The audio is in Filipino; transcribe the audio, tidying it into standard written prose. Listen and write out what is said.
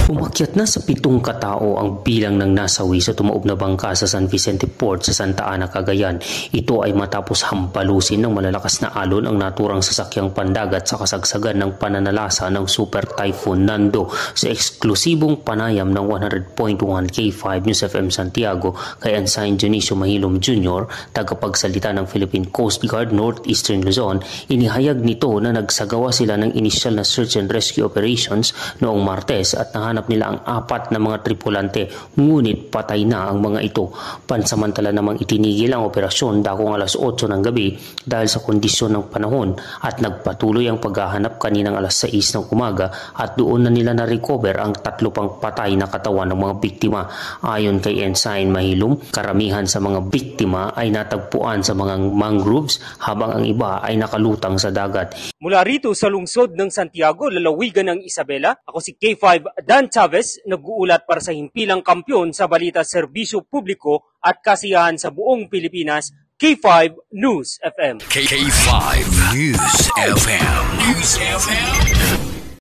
Umakyat na sa 7 katao ang bilang ng nasawi sa tumaob na bangka sa San Vicente Port sa Santa Ana, Cagayan. Ito ay matapos hampalusin ng malalakas na alon ang naturang sasakyang pandagat sa kasagsagan ng pananalasa ng Super Typhoon Nando sa eksklusibong panayam ng 100.1 K5 News FM Santiago kay Ensign Dionisio Mahilom Jr., tagapagsalita ng Philippine Coast Guard Northeastern Luzon. Inihayag nito na nagsagawa sila ng initial na search and rescue operations noong Martes at nahanap nila ang 4 na mga tripulante, ngunit patay na ang mga ito. Pansamantala namang itinigil ang operasyon dakong alas 8 ng gabi dahil sa kondisyon ng panahon at nagpatuloy ang paghahanap kaninang alas 6 ng umaga at doon na nila na-recover ang 3 pang patay na katawan ng mga biktima. Ayon kay Ensign Mahilom, karamihan sa mga biktima ay natagpuan sa mga mangroves habang ang iba ay nakalutang sa dagat. Mula rito sa lungsod ng Santiago, lalawigan ng Isabela, ako si K5 Dan Chavez, nag-uulat para sa himpilang kampyon sa balita, serbisyo publiko at kasiyahan sa buong Pilipinas, K5 News FM. K5 News FM. News FM.